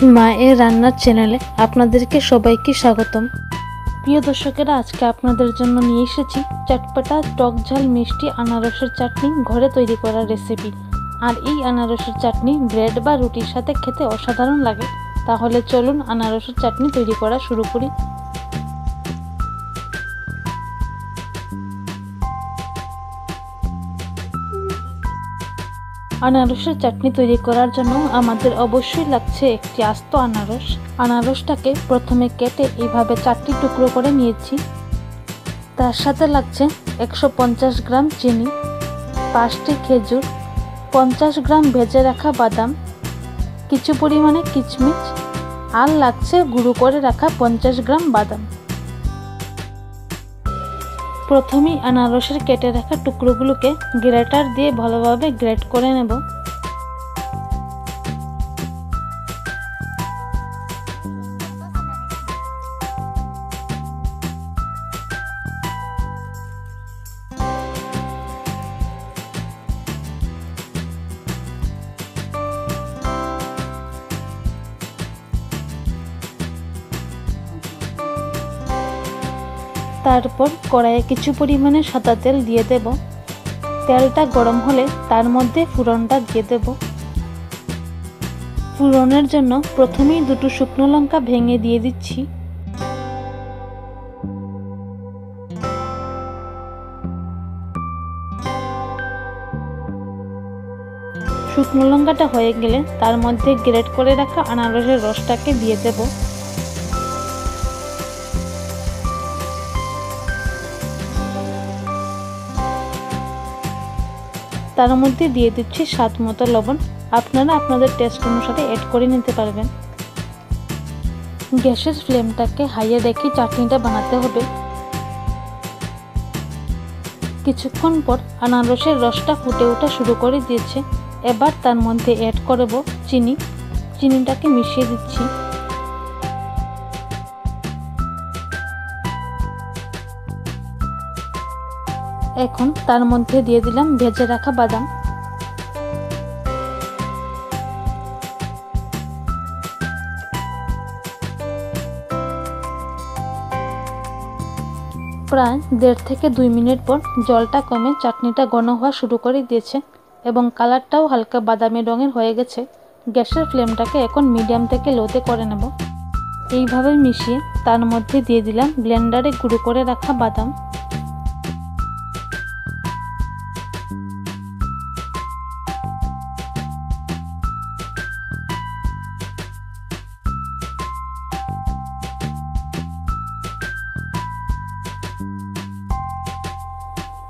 মায়ের রান্নার চ্যানেলে আপনাদেরকে সবাইকে স্বাগতম। প্রিয় দর্শকেরা, আজকে আপনাদের জন্য নিয়ে এসেছি চটপটা টক ঝাল মিষ্টি আনারসের চাটনি ঘরে তৈরি করা রেসিপি। আর এই আনারসের চাটনি ব্রেড বা রুটির সাথে খেতে অসাধারণ লাগে। তাহলে চলুন আনারসের চাটনি তৈরি করা শুরু করি। আনারসের চাটনি তৈরি করার জন্য আমাদের অবশ্যই লাগছে একটি আস্ত আনারস। আনারসটাকে প্রথমে কেটে এইভাবে 4টি টুকরো করে নিয়েছি। তার সাথে লাগছে 150 গ্রাম চিনি, 5টি খেজুর, 50 গ্রাম ভেজে রাখা বাদাম, কিছু পরিমাণে কিশমিশ, আর লাগছে গুঁড়ো করে রাখা 50 গ্রাম বাদাম। প্রথমেই আনারসের কেটে রাখা টুকরোগুলোকে গ্রেটার দিয়ে ভালোভাবে গ্রেট করে নেব। তারপর কড়াইয়ে কিছু পরিমাণে সাদা তেল দিয়ে দেব। তেলটা গরম হলে তার মধ্যে ফোড়নটা দিয়ে দেব। ফোড়নের জন্য প্রথমেই 2টো শুকনো লঙ্কা ভেঙে দিয়ে দিচ্ছি। শুকনো লঙ্কাটা হয়ে গেলে তার মধ্যে গ্রেট করে রাখা আনারসের রসটাকে দিয়ে দেব। তার মধ্যে দিয়ে দিচ্ছি স্বাদ মতো লবণ। আপনারা আপনাদের টেস্ট অনুসারে অ্যাড করে নিতে পারবেন। গ্যাসের ফ্লেমটাকে হাইয়ে রেখে চাটনিটা বানাতে হবে। কিছুক্ষণ পর আনারসের রসটা ফুটে ওঠা শুরু করে দিয়েছে। এবার তার মধ্যে অ্যাড করব চিনি। চিনিটাকে মিশিয়ে দিচ্ছি। এখন তার মধ্যে দিয়ে দিলাম ভেজে রাখা বাদাম। প্রায় 1.5 থেকে 2 মিনিট পর জলটা কমে চাটনিটা ঘন হওয়া শুরু করে দিয়েছে এবং কালারটাও হালকা বাদামি রঙের হয়ে গেছে। গ্যাসের ফ্লেমটাকে এখন মিডিয়াম থেকে লোতে করে নেব। এইভাবে মিশিয়ে তার মধ্যে দিয়ে দিলাম ব্লেন্ডারে গুঁড়ো করে রাখা বাদাম।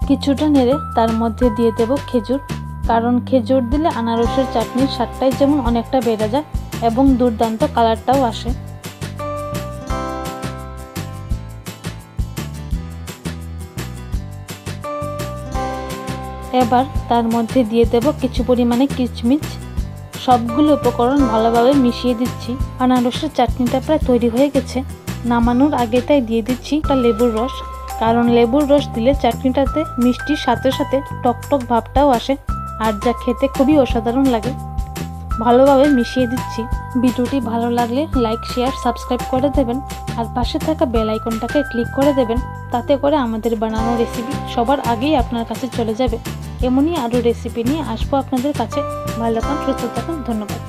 কিছুটা নেড়ে তার মধ্যে দিয়ে দেব খেজুর, কারণ খেজুর দিলে আনারসের চাটনির স্বাদটাই যেমন অনেকটা বেড়ে যায় এবং দুর্দান্ত কালারটাও আসে। এবার তার মধ্যে দিয়ে দেব কিছু পরিমাণে কিশমিশ। সবগুলো উপকরণ ভালোভাবে মিশিয়ে দিচ্ছি। আনারসের চাটনিটা প্রায় তৈরি হয়ে গেছে। নামানোর আগেটাই দিয়ে দিচ্ছি একটা লেবুর রস, কারণ লেবুর রস দিলে চাটনিটাতে মিষ্টির সাথে সাথে টকটক ভাবটাও আসে আর যা খেতে খুবই অসাধারণ লাগে। ভালোভাবে মিশিয়ে দিচ্ছি। ভিডিওটি ভালো লাগলে লাইক, শেয়ার, সাবস্ক্রাইব করে দেবেন আর পাশে থাকা বেল আইকনটাকে ক্লিক করে দেবেন। তাতে করে আমাদের বানানো রেসিপি সবার আগেই আপনার কাছে চলে যাবে। এমনই আরও রেসিপি নিয়ে আসবো আপনাদের কাছে। ভালো থাকুন, সুস্থ থাকুন, ধন্যবাদ।